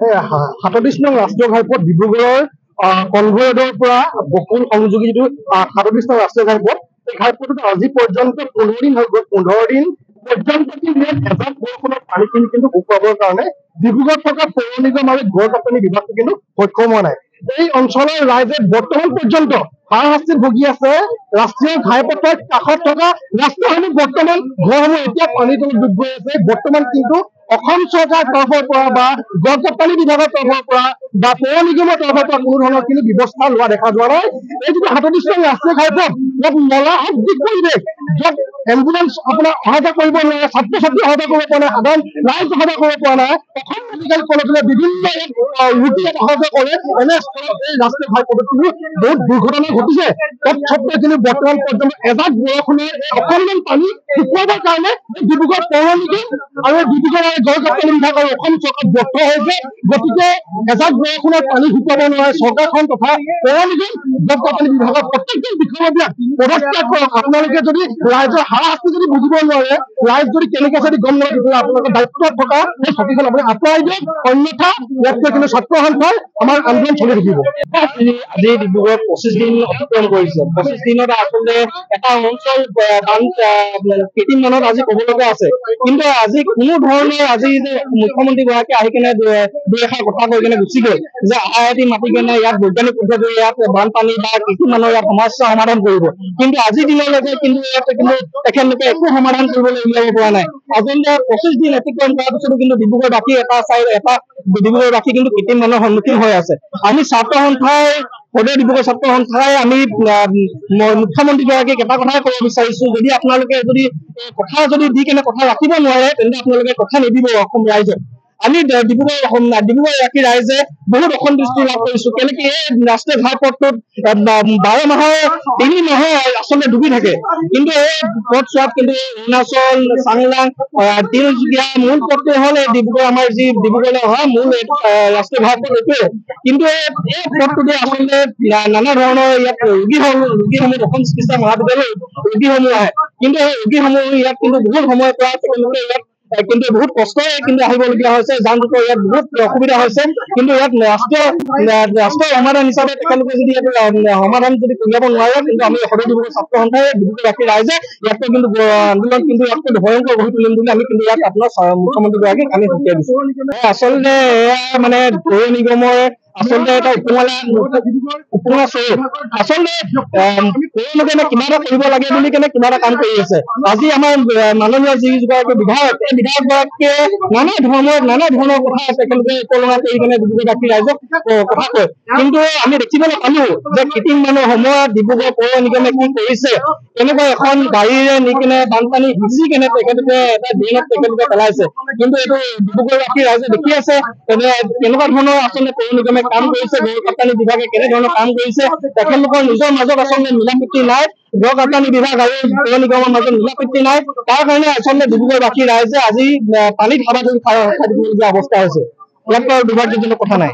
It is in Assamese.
37 নং ৰাষ্ট্ৰীয় ঘাইপথ ডিব্ৰুগড়ৰ কনভয়ৰ পৰা বকুল সংযোগী যিটো 37 নং ৰাষ্ট্ৰীয় ঘাইপথ, এই ঘাইপথত আজি পৰ্যন্ত 15 দিন হৈ গ'ল। 15 দিন পৰ্যন্ত এজাক বৰষুণৰ পানীখিনি কিন্তু শুকুৱাবৰ কাৰণে ডিব্ৰুগড়ত থকা পৌৰ নিগম আৰু গড় কাপ্তানি বিভাগটো কিন্তু সক্ষম হোৱা নাই। এই অঞ্চলৰ ৰাইজে বৰ্তমান পৰ্যন্ত হাৰাশাস্তিত ভুগি আছে। ৰাষ্ট্ৰীয় ঘাইপথৰ কাষত থকা ৰাস্তাসমূহ বৰ্তমান ঘৰসমূহ এতিয়া পানীৰ তলত ডুব গৈ আছে। বৰ্তমান কিন্তু অসম চৰকাৰৰ তৰফৰ পৰা বা গড় কাপ্তানি বিভাগৰ তৰফৰ পৰা বা পৌৰ নিগমৰ তৰফৰ পৰা কোনো ধৰণৰ কিন্তু ব্যৱস্থা লোৱা দেখা যোৱা নাই। এই যিটো 37 নং ৰাষ্ট্ৰীয় ঘাইপথ, ইয়াত মলাহত পৰিৱেশ, য'ত এম্বুলেন্স আপোনাৰ অহা যোৱা কৰিব নোৱাৰে, ছাত্ৰ ছাত্ৰী অহা যোৱা কৰিব পৰা নাই, সাধাৰণ ৰাইজ অহা যোৱা কৰিব পৰা নাই। অসম মেডিকেল কলেজলৈ বিভিন্ন ৰোগী অহা যোৱা কৰে। এনে স্থলত এই ৰাষ্ট্ৰীয় ঘাইপথত কিন্তু বহুত দুৰ্ঘটনা ঘটিছে। তৎসত্ত্বেও কিন্তু বৰ্তমান পৰ্যন্ত এজাক বৰষুণৰ অকণমান পানী শুকুৱাবৰ কাৰণে ডিব্ৰুগড় পৌৰ নিগম আৰু ডিব্ৰুগড় গড় কাপ্তানি বিভাগ আৰু অসম চৰকাৰ ব্যৰ্থ হৈছে। গতিকে এজাক বৰষুণৰ পানী শুকুৱাব নোৱাৰে চৰকাৰখন তথা পৌৰ নিগম, গড় কাপ্তানি বিভাগৰ প্ৰত্যেকজন বিষয়বিলাক পদত্যাগ কৰক। আপোনালোকে যদি ৰাইজৰ হাৰাশাস্তি যদি বুজিব নোৱাৰে, ৰাইজ যদি কেনেকে যদি গম নাপায়, তেতিয়াহ'লে আপোনালোকৰ দায়িত্বত থকা সেই চকীখন আপুনি আঁতৰাই দিয়ক। অন্যথা ইয়াতকৈ কিন্তু ছাত্ৰ সন্থাৰ আমাৰ আন্দোলন চলি থাকিব। আজি ডিব্ৰুগড়ত 25 দিন অতিক্ৰম কৰিছে। 25 দিনত আচলতে এটা অঞ্চল কেইদিনমানত আজি ক'ব লগা আছে। কিন্তু আজি কোনো ধৰণৰ আজি যে মুখ্যমন্ত্ৰী গৰাকী আহি কেনে দুই এষাৰ কথা কৈ কেনে গুচি গ'ল যে IIT মাতি কেনে ইয়াত বৈজ্ঞানিক পদ্ধতিৰে ইয়াত বানপানী বা কিছুমানৰ ইয়াত সমস্যা সমাধান কৰিব, কিন্তু আজিৰ দিনলৈকে কিন্তু তেখেতলোকে একো সমাধান কৰিবলৈ উলিয়াব পৰা নাই। আচলতে 25 দিন অতিক্ৰম কৰাৰ পিছতো কিন্তু ডিব্ৰুগড়বাসী ডিব্ৰুগড়বাসী কিন্তু কেইদিনমানৰ সন্মুখীন হৈ আছে। আমি ছাত্ৰ সন্থাই সদৌ ডিব্ৰুগড় ছাত্ৰ সন্থাই আমি মুখ্যমন্ত্ৰী গৰাকীক এটা কথাই ক'ব বিচাৰিছো, যদি আপোনালোকে যদি কথা যদি দি কেনে কথা ৰাখিব নোৱাৰে, তেন্তে আপোনালোকে কথা নিদিব অসম ৰাইজক। আমি ডিব্ৰুগড়বাসী ৰাইজে বহুত অসন্তুষ্টি লাভ কৰিছো। কেনেকে এই ৰাষ্ট্ৰীয় ঘাইপথটোত 12 মাহৰ 3 মাহে আচলতে ডুবি থাকে, কিন্তু এই পথ চোৱাত কিন্তু অৰুণাচল, চাংলাং, তিনিচুকীয়া মূল পথটো হ'ল এই ডিব্ৰুগড়, আমাৰ যি ডিব্ৰুগড়লৈ অহা মূল ৰাষ্ট্ৰীয় ঘাইপথ এইটোৱে। কিন্তু এই পথটোতে আচলতে নানা ধৰণৰ ইয়াত ৰোগীসমূহ অসম চিকিৎসা মহাবিদ্যালয়ৰ ৰোগীসমূহ আহে, কিন্তু সেই ৰোগীসমূহ ইয়াত কিন্তু বহুত সময়ৰ পৰা তেওঁলোকে ইয়াত কিন্তু বহুত কষ্টৰে কিন্তু আহিবলগীয়া হৈছে। যান জঁটৰ ইয়াত বহুত অসুবিধা হৈছে। কিন্তু ইয়াত ৰাষ্ট্ৰীয় সমাধান হিচাপে তেখেতলোকে যদি সমাধান যদি উলিয়াব নোৱাৰে, কিন্তু আমি সদৌ ডিব্ৰুগড় ছাত্ৰ সন্থাই ডিব্ৰুগড়বাসী ৰাইজে ইয়াতকৈ কিন্তু আন্দোলন কিন্তু ইয়াতকৈ ভয়ংকৰ গঢ়ি তুলিম বুলি আমি কিন্তু ইয়াত আপোনাৰ মুখ্যমন্ত্ৰী গৰাকীক আমি সকীয়াই দিছো। আচলতে এয়া মানে পৌৰ নিগমৰ আচলতে এটা উপঙা স্বৰূপ। আচলতে পৌৰ নিগমে কিবা এটা কৰিব লাগে বুলি কেনে কিবা এটা কাম কৰি আছে। আজি আমাৰ মাননীয় যিগৰাকী বিধায়ক, এই বিধায়ক গৰাকীয়ে নানা ধৰণৰ কথা তেখেতলোকে উপলুঙা কৰি কেনে ডিব্ৰুগড়বাসী ৰাইজক কথা কয়। কিন্তু আমি দেখিবলৈ পালো যে কেইদিনমানৰ সময়ত ডিব্ৰুগড় পৌৰ নিগমে কি কৰিছে, কেনেকৈ এখন গাড়ীৰে নি কেনে বানপানী সিঁচি কেনে তেখেতলোকে এটা ড্ৰেইনত তেখেতলোকে পেলাইছে। কিন্তু এইটো ডিব্ৰুগড়বাসী ৰাইজে দেখি আছে কেনেকুৱা ধৰণৰ আচলতে পৌৰ নিগমে কাম কৰিছে, গড় কাপ্তানি বিভাগে কেনেধৰণৰ কাম কৰিছে। তেখেতলোকৰ নিজৰ মাজত আচলতে মিলাপ্ৰীতি নাই, গড় কাপ্তানি বিভাগ আৰু পৌৰ নিগমৰ মাজত মিলাপ্ৰীতি নাই। তাৰ কাৰণে আচলতে ডিব্ৰুগড়বাসী ৰাইজে আজি পানীত হাবাথুৰি খাই দিবলগীয়া অৱস্থা হৈছে। ইয়াত দুৰ্ভাগ্যজনক কথা নাই।